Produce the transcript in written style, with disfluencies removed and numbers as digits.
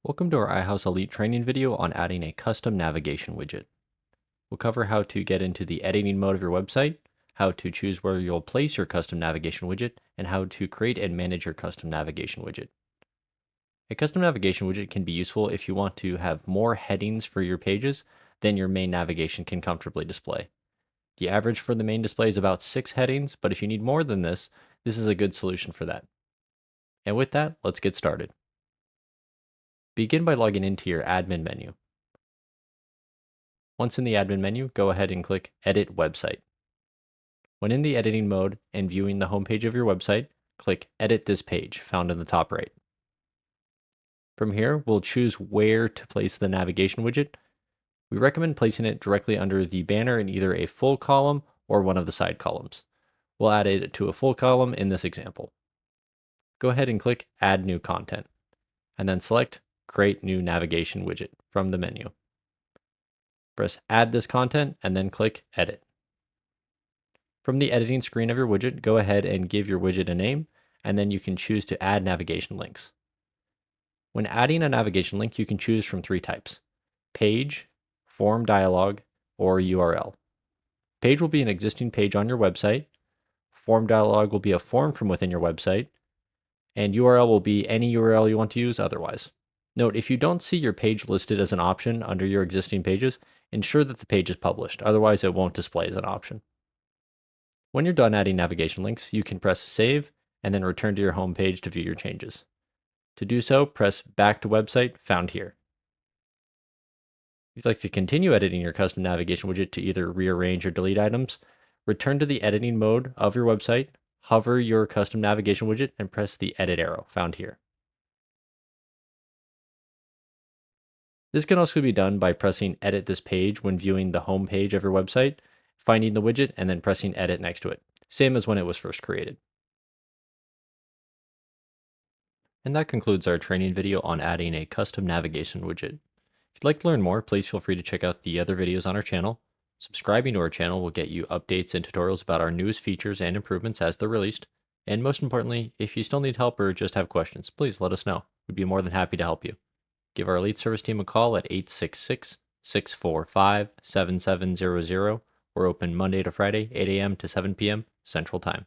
Welcome to our iHouse Elite training video on adding a custom navigation widget. We'll cover how to get into the editing mode of your website, how to choose where you'll place your custom navigation widget, and how to create and manage your custom navigation widget. A custom navigation widget can be useful if you want to have more headings for your pages than your main navigation can comfortably display. The average for the main display is about 6 headings, but if you need more than this is a good solution for that. And with that, let's get started. Begin by logging into your admin menu. Once in the admin menu, go ahead and click Edit Website. When in the editing mode and viewing the homepage of your website, click Edit this page, found in the top right. From here, we'll choose where to place the navigation widget. We recommend placing it directly under the banner in either a full column or one of the side columns. We'll add it to a full column in this example. Go ahead and click Add New Content, and then select Create New Navigation Widget from the menu. Press Add this content and then click Edit. From the editing screen of your widget, go ahead and give your widget a name, and then you can choose to add navigation links. When adding a navigation link, you can choose from 3 types: page, form dialog, or URL. Page will be an existing page on your website, form dialog will be a form from within your website, and URL will be any URL you want to use otherwise. Note, if you don't see your page listed as an option under your existing pages, ensure that the page is published, otherwise it won't display as an option. When you're done adding navigation links, you can press Save and then return to your home page to view your changes. To do so, press Back to Website found here. If you'd like to continue editing your custom navigation widget to either rearrange or delete items, return to the editing mode of your website, hover your custom navigation widget, and press the Edit arrow found here. This can also be done by pressing Edit this page when viewing the home page of your website, finding the widget, and then pressing Edit next to it, same as when it was first created. And that concludes our training video on adding a custom navigation widget. If you'd like to learn more, please feel free to check out the other videos on our channel. Subscribing to our channel will get you updates and tutorials about our newest features and improvements as they're released. And most importantly, if you still need help or just have questions, please let us know. We'd be more than happy to help you. Give our Elite Service team a call at 866-645-7700. We're open Monday to Friday, 8 a.m. to 7 p.m. Central Time.